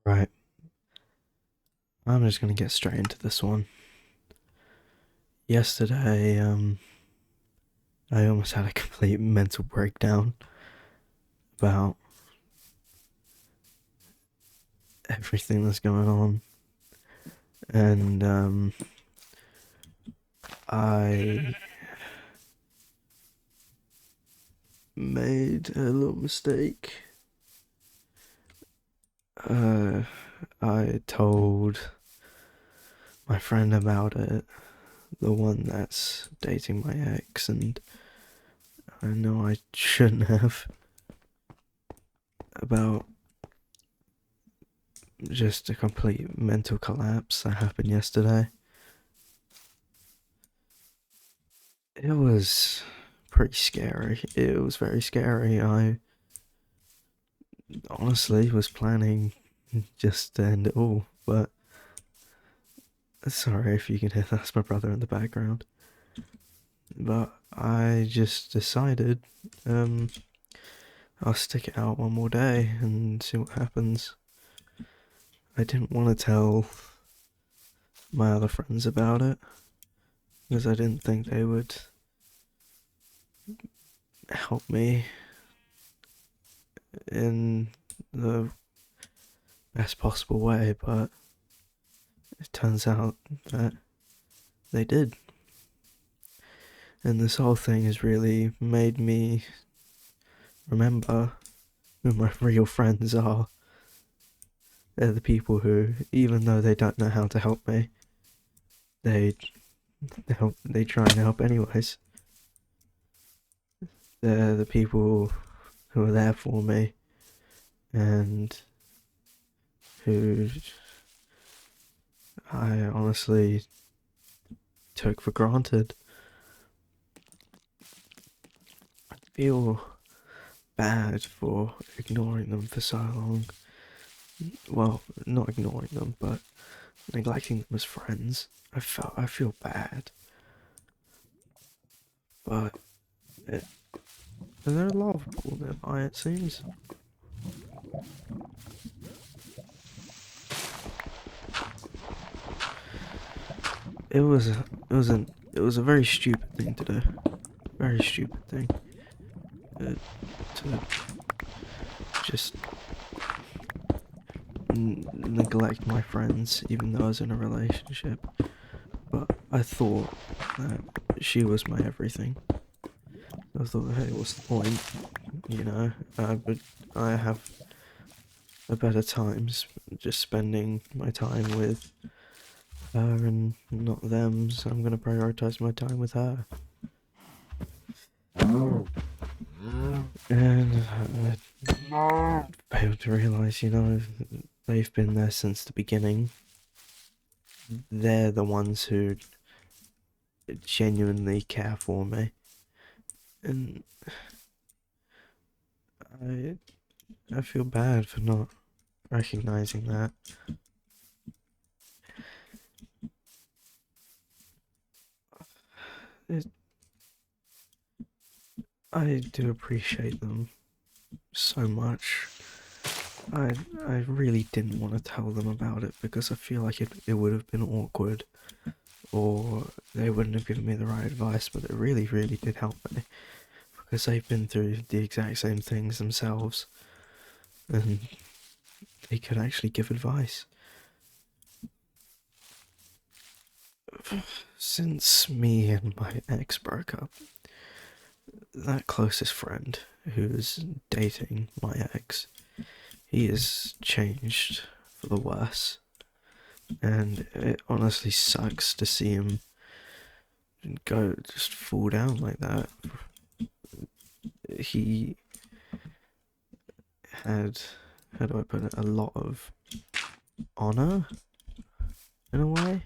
Right, I'm just gonna get straight into this one. Yesterday, I almost had a complete mental breakdown about everything that's going on, and I made a little mistake. Uh, I told my friend about it, the one that's dating my ex, and I know I shouldn't have, about just a complete mental collapse that happened yesterday. It was pretty scary. It was very scary. I honestly was planning just to end it all, but sorry if you can hear that's my brother in the background. But I just decided um, I'll stick it out one more day and see what happens. I didn't want to tell my other friends about it because I didn't think they would help me in the best possible way, but it turns out that they did. And this whole thing has really made me remember who my real friends are. They're the people who, even though they don't know how to help me, they they try and help anyways. They're the people who are there for me and who I honestly took for granted. I feel bad for ignoring them for so long. Well, not ignoring them, but neglecting them as friends. I feel bad, but there are a lot of people nearby. It seems. It was a very stupid thing to do. Very stupid thing to just neglect my friends, even though I was in a relationship. But I thought that she was my everything. I thought, hey, what's the point? You know, but I have a better times just spending my time with her and not them, so I'm gonna prioritize my time with her. And I failed to realise, they've been there since the beginning. They're the ones who genuinely care for me. And I, I feel bad for not recognising that. It, I do appreciate them so much. I really didn't want to tell them about it because I feel like it would have been awkward or they wouldn't have given me the right advice, but it really, really did help me because they've been through the exact same things themselves and they could actually give advice. Since me and my ex broke up, that closest friend who's dating my ex, he has changed for the worse. And it honestly sucks to see him just fall down like that. He had, how do I put it, a lot of honor in a way,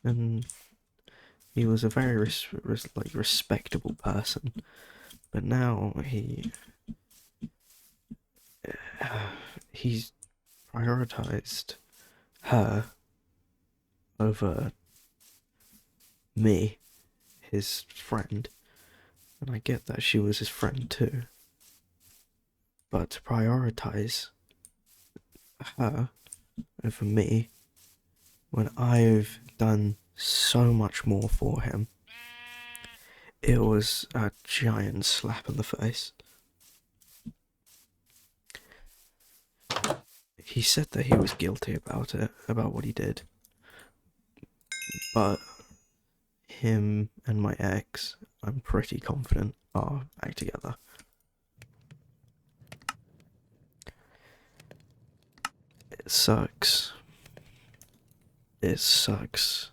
and he was a very respectable person. But now he's prioritized her over me, his friend, and I get that she was his friend too. But to prioritize her over me when I've done so much more for him. It was a giant slap in the face. He said that he was guilty about it, about what he did. But him and my ex, I'm pretty confident, are back together. It sucks. It sucks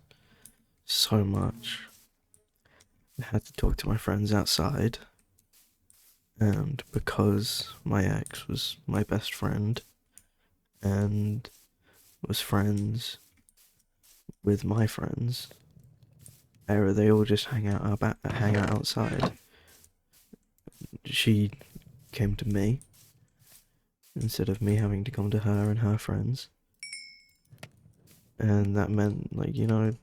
so much. I had to talk to my friends outside, and because my ex was my best friend and was friends with my friends, they all just hang out outside. She came to me instead of me having to come to her and her friends, and that meant, like, you know,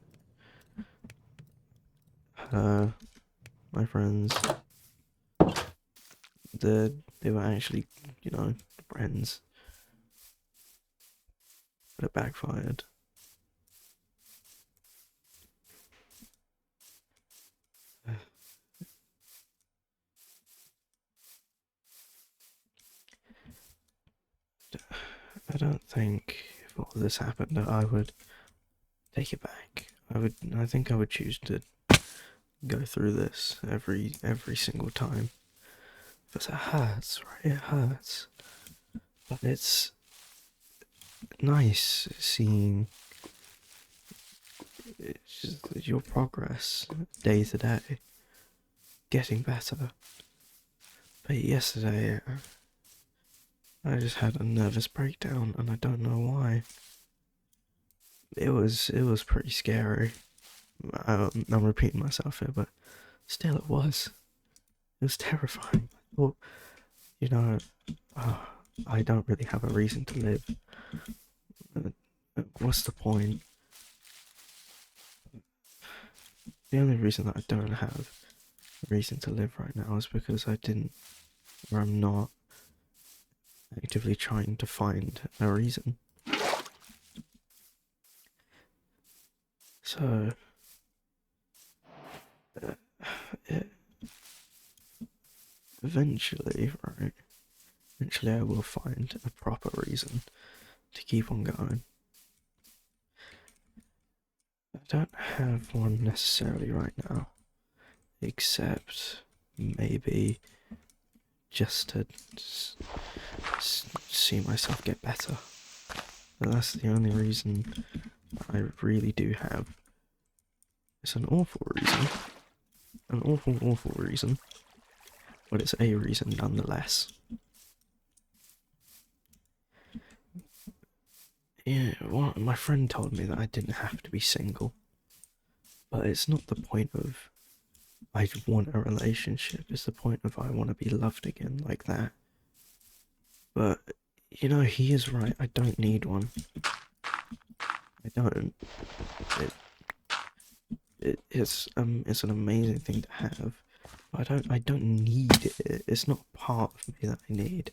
my friends, they were actually, you know, friends, but it backfired. I don't think if all this happened that I would take it back. I think I would choose to go through this every single time. Because it hurts, right? It hurts. But it's nice seeing your progress day to day, getting better. But yesterday, I just had a nervous breakdown, and I don't know why. It was pretty scary. I'm repeating myself here, but still, it was. It was terrifying. I thought, you know, I don't really have a reason to live. What's the point? The only reason that I don't have a reason to live right now is because I'm not actively trying to find a reason. So, eventually, right? Eventually, I will find a proper reason to keep on going. I don't have one necessarily right now, except maybe just to see myself get better. But that's the only reason I really do have. It's an awful reason. An awful reason. But it's a reason nonetheless. Yeah, well, my friend told me that I didn't have to be single. But it's not the point of I want a relationship, it's the point of I want to be loved again like that. But, you know, he is right, I don't need one. I don't. It's an amazing thing to have. I don't need it. It's not part of me that I need.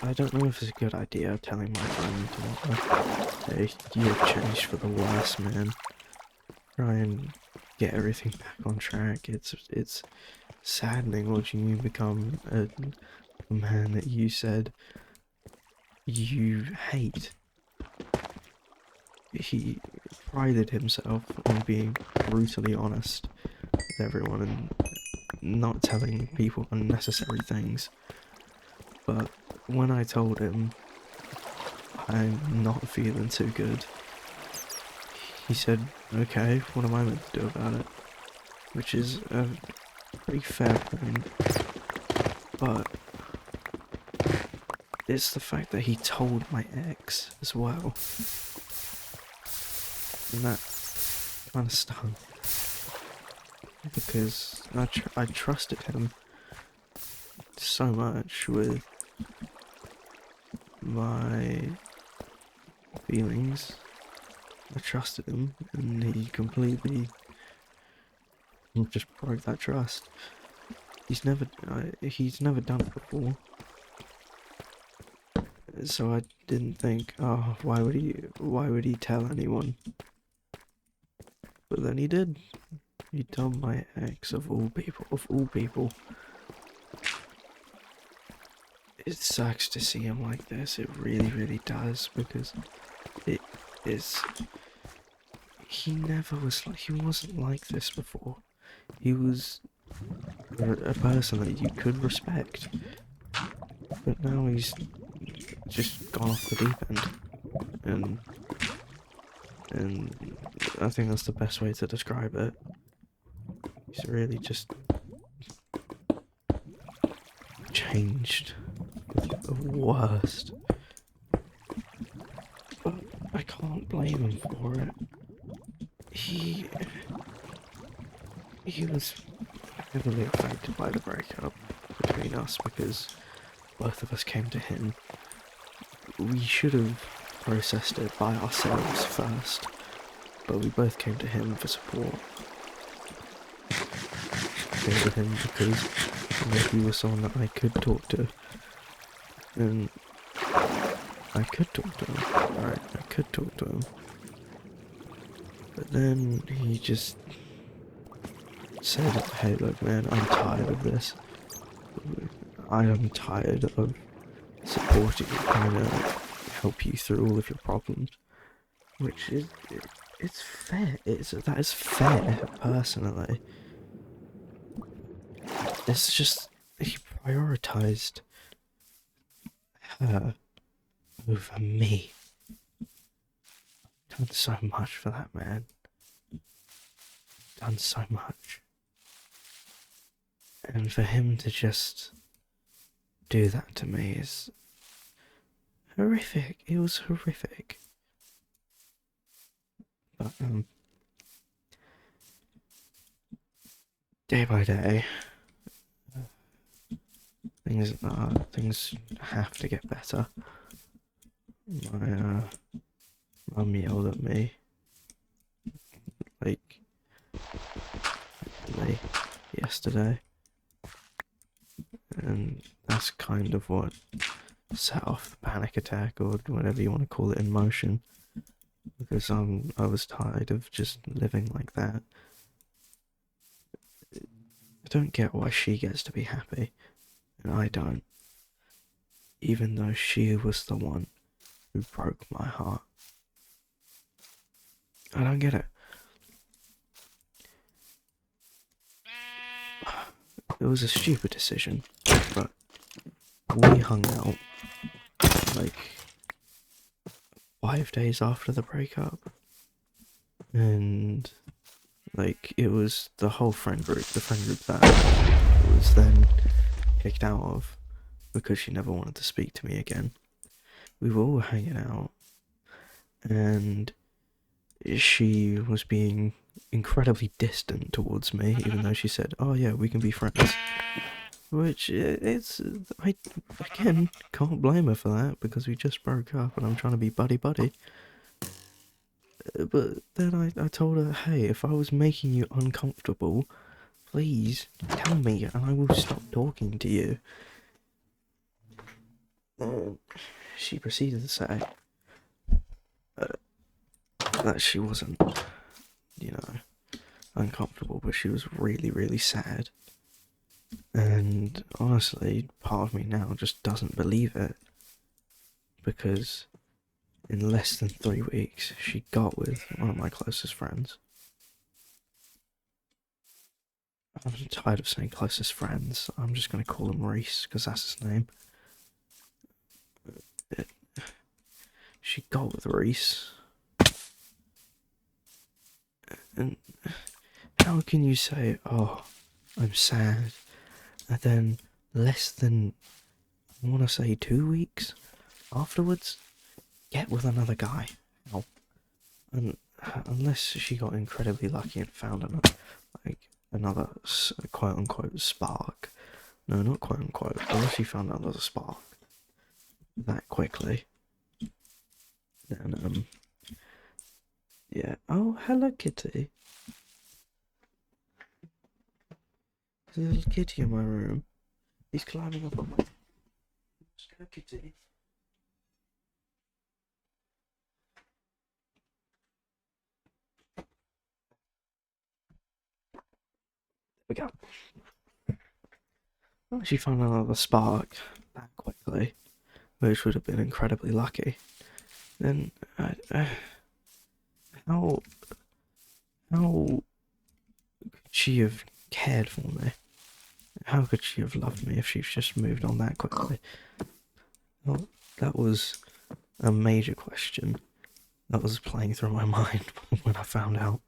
I don't know if it's a good idea telling my friend tomorrow, hey, you have changed for the worse, man. Try and get everything back on track. It's saddening watching you become a man that you said you hate. He prided himself on being brutally honest with everyone and not telling people unnecessary things. But when I told him I'm not feeling too good, he said, okay, what am I meant to do about it? Which is a pretty fair point. But it's the fact that he told my ex as well. And that kind of stung. Because I trusted him so much with my feelings. I trusted him, and he completely just broke that trust. he's never done it before. So I didn't think, oh, why would he tell anyone? But then he did. He told my ex, of all people. It sucks to see him like this, it really, really does, because it is... He wasn't like this before. He was a person that you could respect. But now he's just gone off the deep end. And I think that's the best way to describe it. He's really just changed for the worst. But I can't blame him for it. He was heavily affected by the breakup between us because both of us came to him. We should have processed it by ourselves first, but we both came to him for support. I came to him because he was someone that I could talk to, and I could talk to him, right? I could talk to him. But then he just said, hey look man, I'm tired of this. I am tired of supporting you, trying to help you through all of your problems. Which is, it's fair, that is fair, personally. It's just, he prioritized her over me. Done so much for that man. Done so much. And for him to just do that to me is horrific. It was horrific. But, day by day, things have to get better. My, mum yelled at me, like, yesterday. And that's kind of what set off the panic attack, or whatever you want to call it, in motion. Because I was tired of just living like that. I don't get why she gets to be happy, and I don't. Even though she was the one who broke my heart. I don't get it. It was a stupid decision, but we hung out like 5 days after the breakup, and like it was the whole friend group, that I was then kicked out of because she never wanted to speak to me again. We were all hanging out, and she was being incredibly distant towards me, even though she said, oh yeah, we can be friends. Which, I, again, can't blame her for that, because we just broke up and I'm trying to be buddy-buddy. But then I told her, hey, if I was making you uncomfortable, please tell me and I will stop talking to you. She proceeded to say that she wasn't, uncomfortable, but she was really, really sad. And honestly, part of me now just doesn't believe it. Because in less than 3 weeks, she got with one of my closest friends. I'm tired of saying closest friends. I'm just going to call him Reese, because that's his name. She got with Reese. And how can you say, oh, I'm sad, and then less than, I want to say 2 weeks afterwards, get with another guy? How? And unless she got incredibly lucky and found another quote-unquote spark. No, not quote-unquote, unless she found another spark that quickly. Then, yeah. Oh, hello, kitty. There's a little kitty in my room. He's climbing up on my... Let's go, kitty. There we go. Well, she found another spark that quickly, which would have been incredibly lucky. Then, how could she have cared for me? How could she have loved me if she's just moved on that quickly? Well, that was a major question that was playing through my mind when I found out.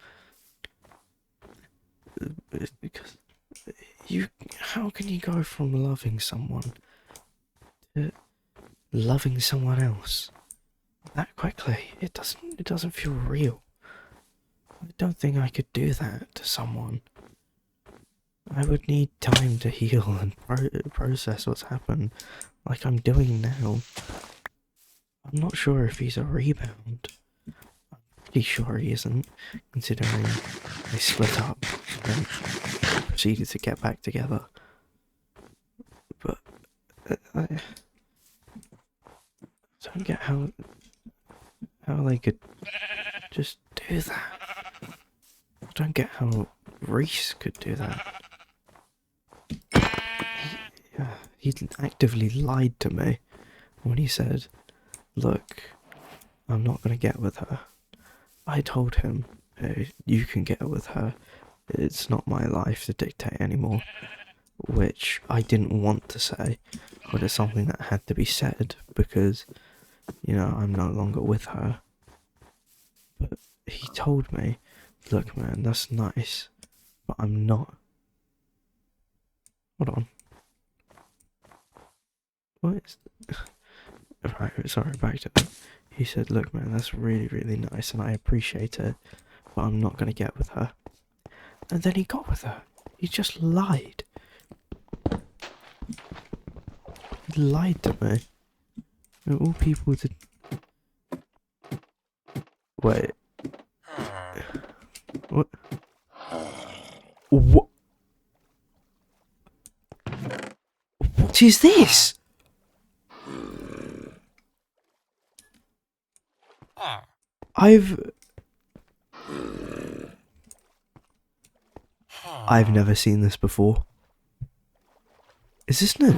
Because how can you go from loving someone to loving someone else that quickly? It doesn't feel real. I don't think I could do that to someone. I would need time to heal and process what's happened, like I'm doing now. I'm not sure if he's a rebound. I'm pretty sure he isn't, considering they split up and proceeded to get back together. But I don't get how they could just do that. I don't get how Reese could do that. He actively lied to me when he said, "Look, I'm not gonna get with her." I told him, "Hey, you can get with her. It's not my life to dictate anymore," which I didn't want to say, but it's something that had to be said because, I'm no longer with her. But he told me, "Look, man, that's nice, but I'm not." Hold on. What is... Right, sorry, back to it. He said, "Look, man, that's really, really nice, and I appreciate it, but I'm not gonna get with her." And then he got with her. He just lied. He lied to me. And all people to... Wait. What? What? What is this? I've never seen this before. Is this new?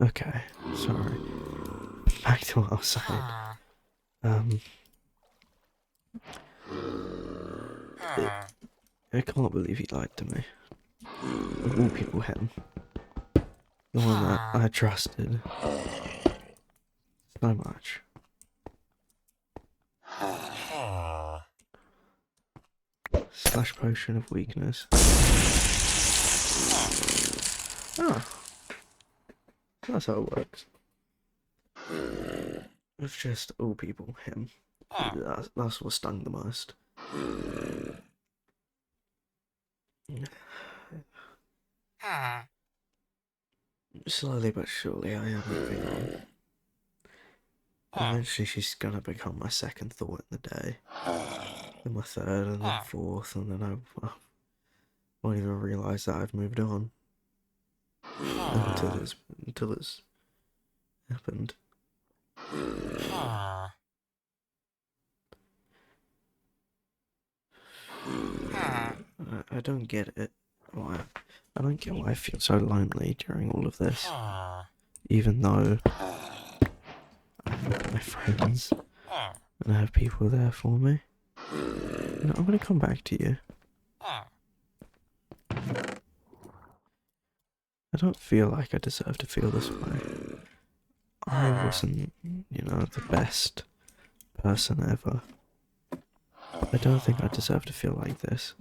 Okay, sorry. Back to what I was saying. I can't believe he lied to me. Of all people, him. The one that I trusted so much. Slash potion of weakness. Oh. That's how it works. It's just all people, him. That's what stung the most. Slowly but surely I am moving on. Eventually she's gonna become my second thought in the day. Then my third, and then fourth, and then I won't even realise that I've moved on. Until it's happened. I don't get it. I don't get why I feel so lonely during all of this. Even though I have my friends and I have people there for me. I'm gonna come back to you. I don't feel like I deserve to feel this way. I wasn't, the best person ever. But I don't think I deserve to feel like this.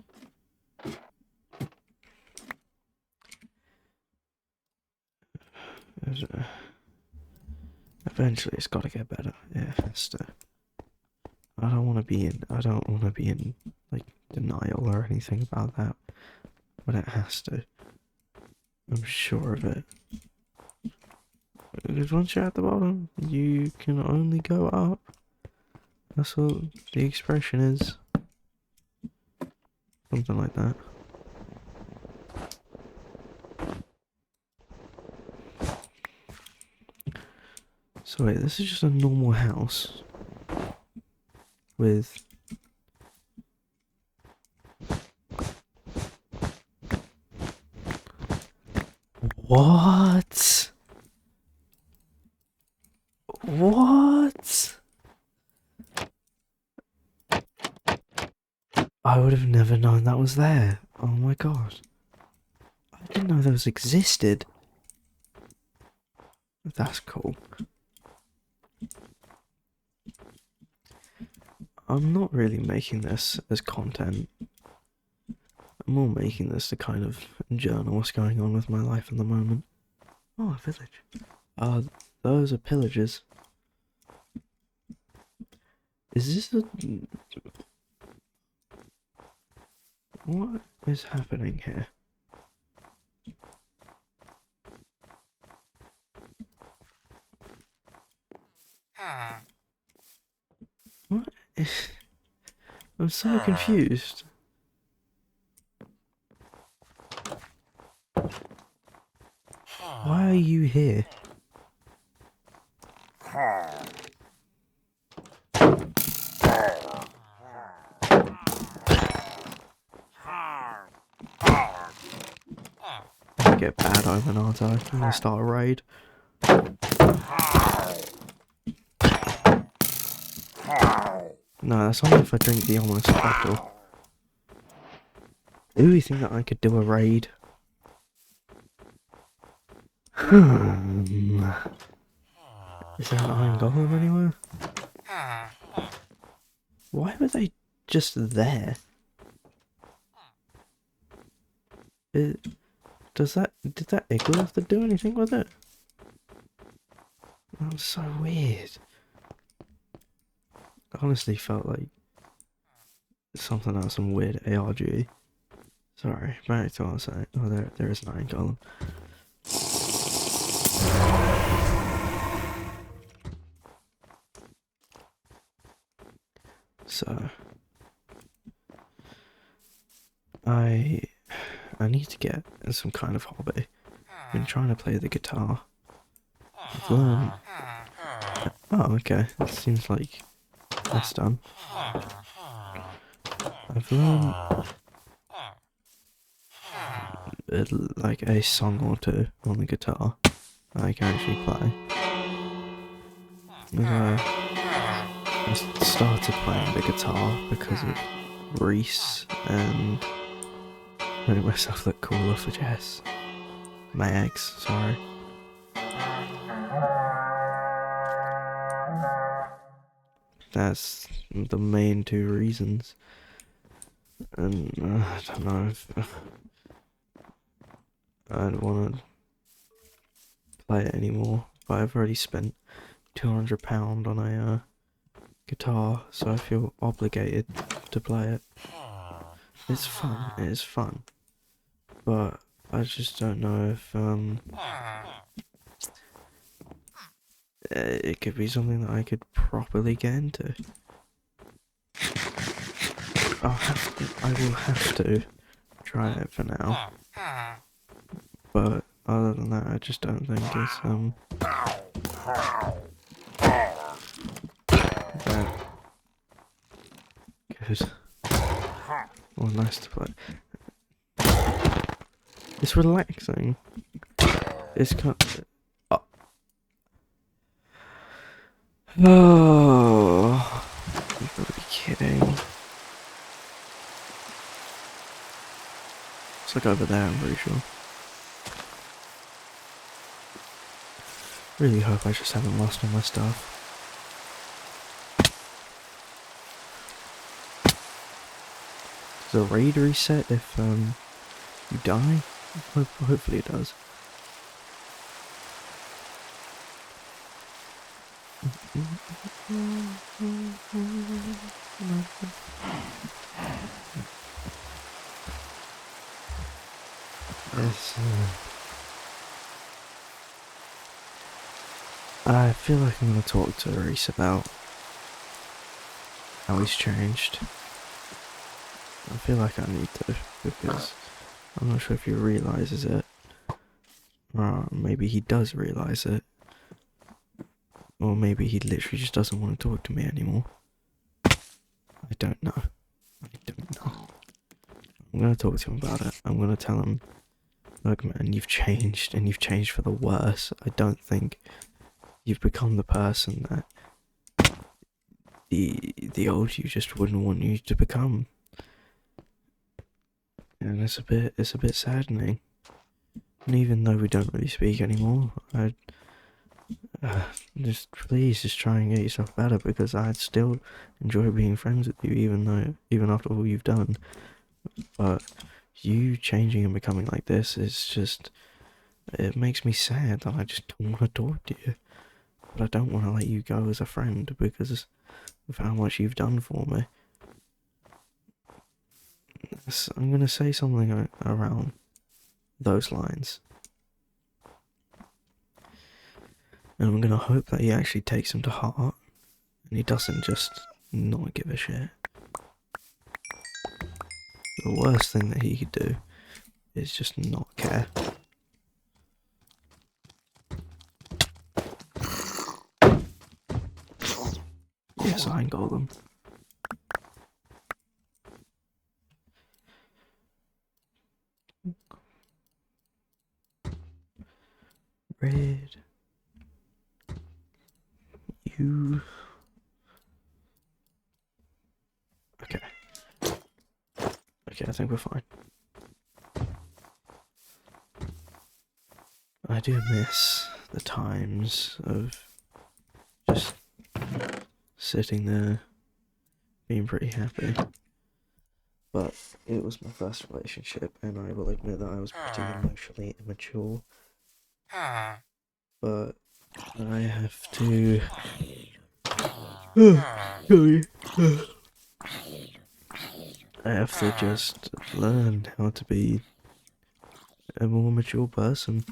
Eventually it's gotta get better. Yeah, it has to. I don't wanna be in like denial or anything about that. But it has to. I'm sure of it. Because once you're at the bottom, you can only go up. That's what the expression is. Something like that. So wait, this is just a normal house. With... What? What? I would have never known that was there. Oh my god. I didn't know those existed. That's cool. I'm not really making this as content. I'm more making this to kind of journal what's going on with my life at the moment. Oh, a village. Those are pillagers. Is this a... What is happening here? What is... I'm so confused. Why are you here? I get bad omen, aren't I? I'm gonna start a raid. No, that's only if I drink the ominous bottle. Do you think that I could do a raid? Is there an iron golem anywhere? Why were they just there? Did that igloo have to do anything with it? That was so weird. I honestly felt like something out of some weird ARG. Sorry, back to what I was saying. Oh, there is an iron golem. So I need to get some kind of hobby. I've been trying to play the guitar. I've learned... Oh, okay. It seems like that's done. I've learned like a song or two on the guitar that I can actually play. I started playing the guitar because of Reese and made myself look cooler for Jess. My ex, sorry. That's the main two reasons. And I don't know if I'd want to play it anymore, but I've already spent £200 on a guitar, so I feel obligated to play it. It's fun, it is fun, but I just don't know if it could be something that I could properly get into. I will have to try it for now, but other than that, I just don't think it's that good or nice to play. It's relaxing. It's kind of... Oh, you gotta be kidding. It's like over there, I'm pretty sure. Really hope I just haven't lost all my stuff. Does a raid reset if you die? Hopefully it does. Yes. feel like I'm gonna talk to Reese about how he's changed. I feel like I need to, because I'm not sure if he realises it. Or maybe he does realise it. Or maybe he literally just doesn't want to talk to me anymore. I don't know. I'm gonna talk to him about it. I'm gonna tell him, look man, you've changed, and you've changed for the worse. I don't think you've become the person that the old you just wouldn't want you to become. And it's a bit saddening. And even though we don't really speak anymore, I just please just try and get yourself better, because I still enjoy being friends with you, even after all you've done. But you changing and becoming like this is just, it makes me sad that I just don't want to talk to you. But I don't want to let you go as a friend because of how much you've done for me. So I'm gonna say something around those lines. And I'm gonna hope that he actually takes them to heart, and he doesn't just not give a shit. The worst thing that he could do is just not care. Yes, I got them. Red. You. Okay. Okay, I think we're fine. I do miss the times of just sitting there being pretty happy. But it was my first relationship, and I will admit that I was pretty emotionally immature. But I have to... Sorry. I have to just learn how to be a more mature person.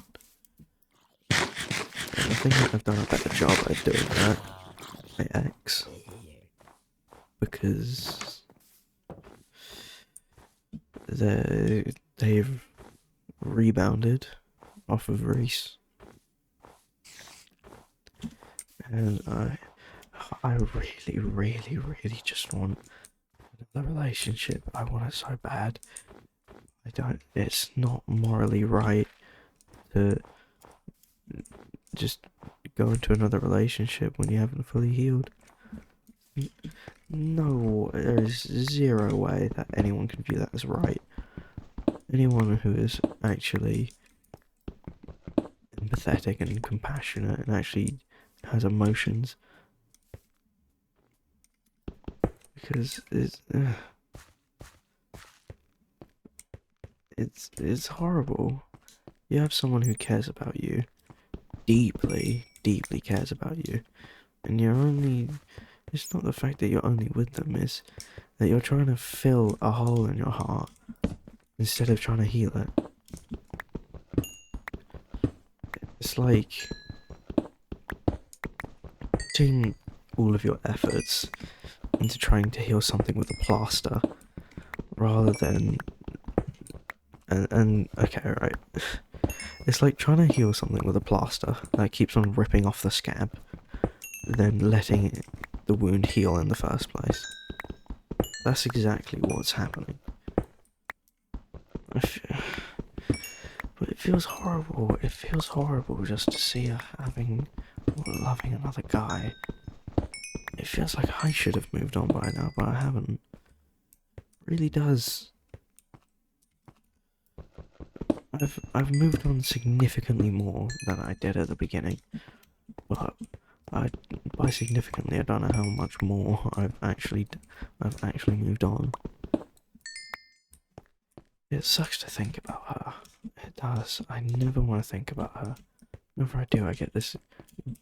And I think I've done a better job at doing that, my ex. Because they've rebounded off of Reese. And I really, really, really just want another relationship. I want it so bad. It's not morally right to just go into another relationship when you haven't fully healed. No, there is zero way that anyone can view that as right. Anyone who is actually empathetic and compassionate and actually has emotions, because it's horrible. You have someone who cares about you, deeply, deeply cares about you, and it's not the fact that you're only with them, it's that you're trying to fill a hole in your heart instead of trying to heal it. It's like putting all of your efforts into trying to heal something with a plaster, rather than... And okay, right. It's like trying to heal something with a plaster that keeps on ripping off the scab, then letting the wound heal in the first place. That's exactly what's happening. But it feels horrible. It feels horrible just to see her loving another guy. It feels like I should have moved on by now, but I haven't. It really does. I've moved on significantly more than I did at the beginning, but by significantly I don't know how much more I've actually moved on. It sucks to think about her. It does. I never want to think about her. Whenever I do, I get this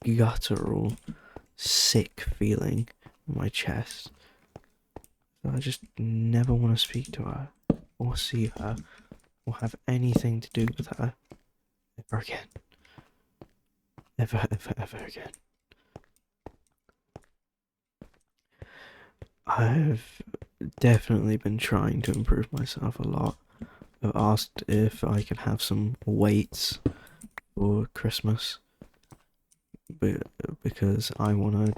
guttural, sick feeling in my chest. So I just never want to speak to her, or see her, or have anything to do with her ever again. Ever again. I've definitely been trying to improve myself a lot. I've asked if I can have some weights for Christmas because I want to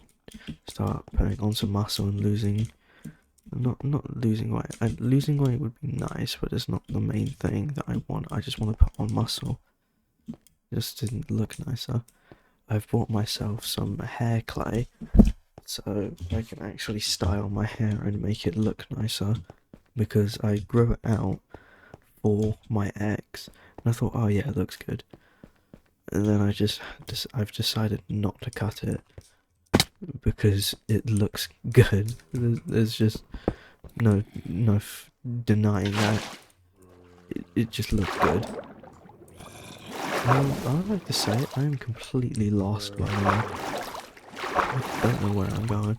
start putting on some muscle and losing. Not losing weight. Losing weight would be nice, but it's not the main thing that I want. I just want to put on muscle, just to look nicer. I've bought myself some hair clay, so I can actually style my hair and make it look nicer. Because I grew it out for my ex, and I thought, oh yeah, it looks good. And then I've decided not to cut it because it looks good. There's just no denying that. It just looks good. I'd like to say it, I am completely lost by now. I don't know where I'm going.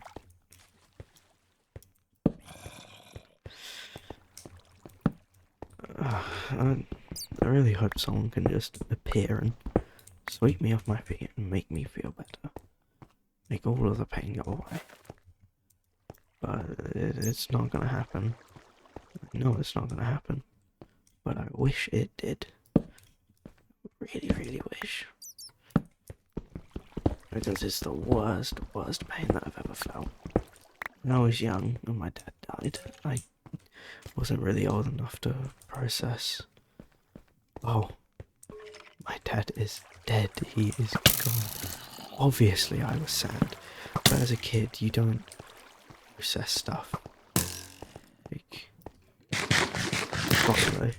I really hope someone can just appear and sweep me off my feet and make me feel better. Make all of the pain go away. But it's not gonna happen. I know it's not gonna happen. But I wish it did. Really, really wish. Because it's the worst pain that I've ever felt. When I was young and my dad died, I wasn't really old enough to process. Oh, my dad is dead. He is gone. Obviously, I was sad. But as a kid, you don't process stuff. Like, properly.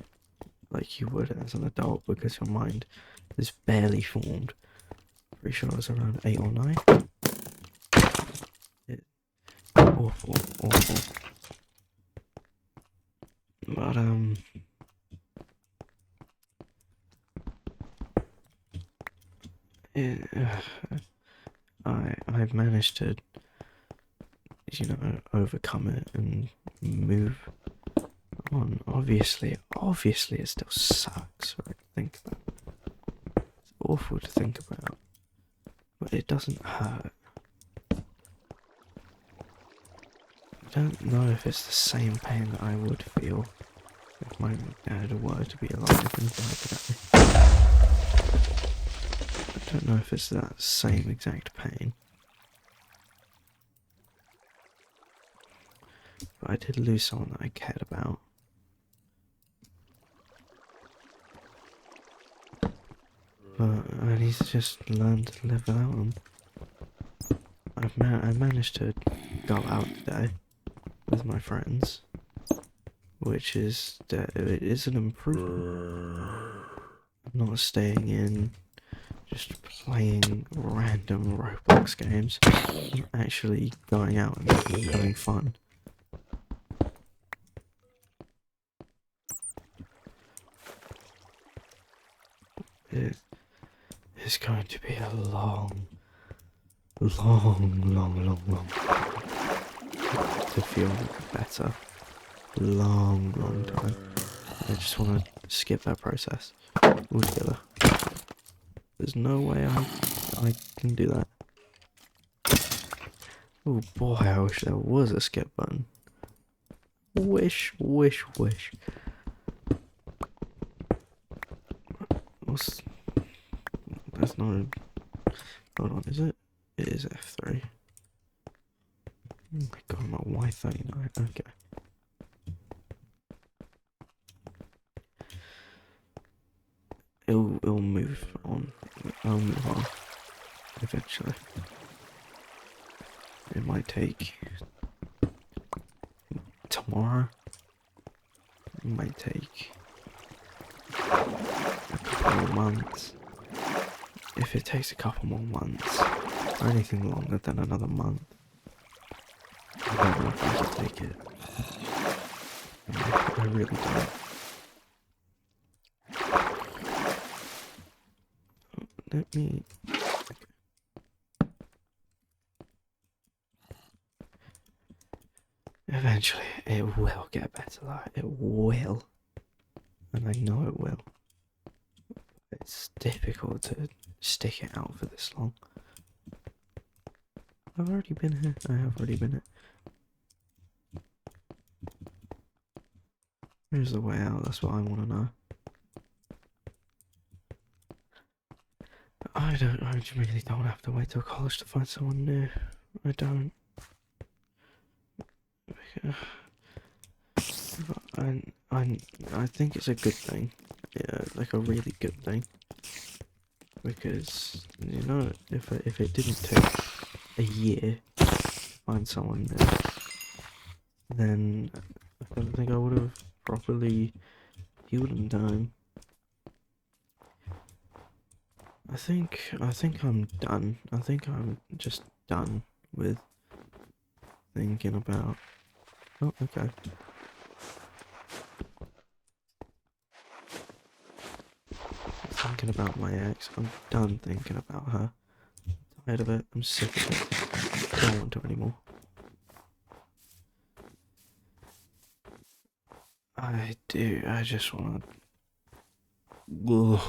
Like you would as an adult, because your mind is barely formed. Pretty sure I was around 8 or 9. Awful. But I've managed to, overcome it and move on. Obviously it still sucks, right? To think about. It's awful to think about, but it doesn't hurt. I don't know if it's the same pain that I would feel if my dad were to be alive and died today. I don't know if it's that same exact pain. But I did lose someone that I cared about. But I need to just learn to live without them. I managed to go out today with my friends, which is it is an improvement. I'm not staying in, just playing random Roblox games. I'm actually going out and having fun. It's going to be a long to feel better. Long time. I just want to skip that process altogether. There's no way I can do that. Oh boy, I wish there was a skip button. Wish. That's not a... Hold on, is it? It is F3. Oh my god, I'm at Y39, okay. It'll move on. I'll move on. Eventually. It might take... tomorrow? It might take... a couple more months. If it takes a couple more months, or anything longer than another month, I don't know if I can take it. I really don't. Let me... Eventually, it will get better, like, it will. And I know it will. It's difficult to stick it out for this long. I've already been here. I have already been here. Where's the way out? That's what I want to know. I really don't have to wait till college to find someone new. I don't. I think it's a good thing. Yeah, like a really good thing. Because, you know, if it didn't take a year to find someone new, then I don't think I would have properly healed in time. I think I'm done. I think I'm just done with thinking about. Oh, okay. Thinking about my ex. I'm done thinking about her. I'm tired of it. I'm sick of it. I don't want to anymore. I do. I just want to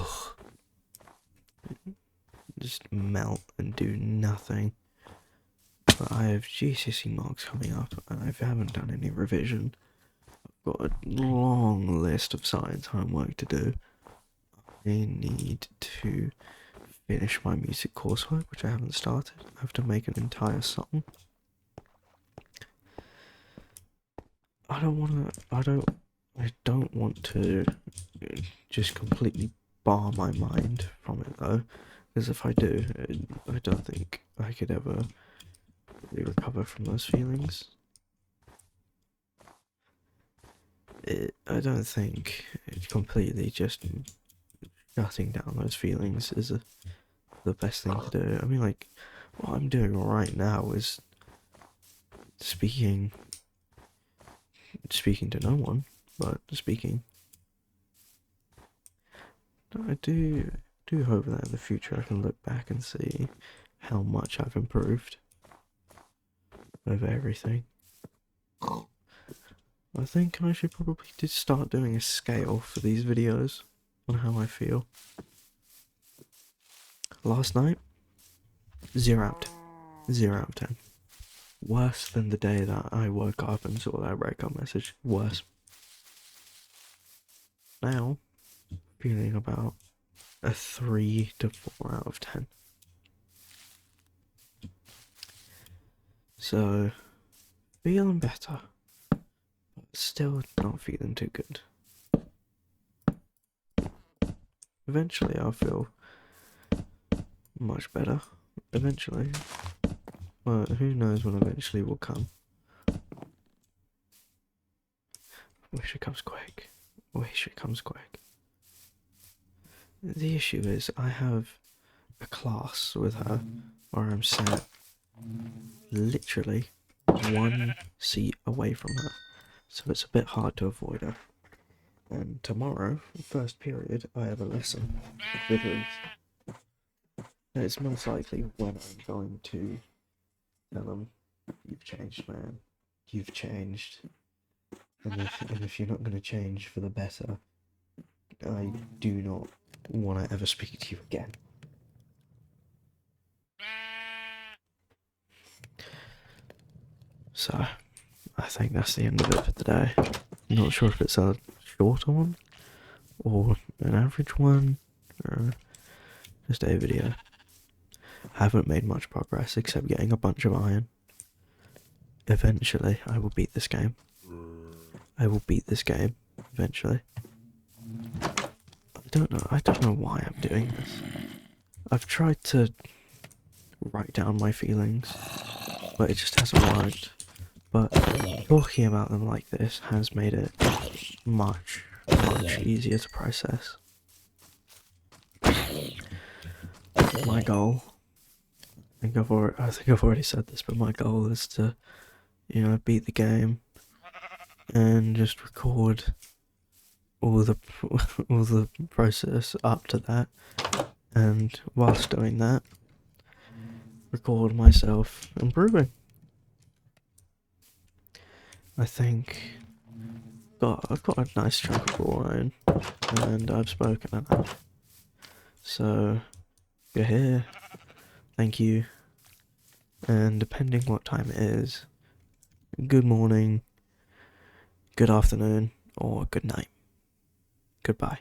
just melt and do nothing. But I have GCSE marks coming up, and I haven't done any revision. I've got a long list of science homework to do. I need to finish my music coursework, which I haven't started. I have to make an entire song. I don't want to just completely bar my mind from it though, because if I do, I don't think I could ever really recover from those feelings. I don't think completely just shutting down those feelings is the best thing to do. I mean, like, what I'm doing right now is speaking to no one, but speaking. I do hope that in the future I can look back and see how much I've improved over everything. I think I should probably just start doing a scale for these videos on how I feel. Last night, 0 out of 10. 0 out of 10. Worse than the day that I woke up and saw that breakup message. Worse. Now, feeling about a 3 to 4 out of 10. So, feeling better, but still not feeling too good. Eventually I'll feel much better. Eventually. But who knows when eventually will come. Wish it comes quick. Wish it comes quick. The issue is I have a class with her where I'm sat literally 1 seat away from her. So it's a bit hard to avoid her. And tomorrow, first period, I have a lesson with her. It's most likely when I'm going to tell them, you've changed, man. You've changed. And if you're not going to change for the better, I do not want to ever speak to you again. So, I think that's the end of it for today. I'm not sure if it's a shorter one, or an average one, or just a video. I haven't made much progress except getting a bunch of iron. Eventually, I will beat this game. I will beat this game, eventually. I don't know why I'm doing this. I've tried to write down my feelings, but it just hasn't worked. But talking about them like this has made it much easier to process. My goal, I think I've already said this, but my goal is to, beat the game and just record all the process up to that, and whilst doing that, record myself improving. I think I've got a nice chunk of raw iron, and I've spoken enough. So, if you're here, thank you, and depending what time it is, good morning, good afternoon, or good night. Goodbye.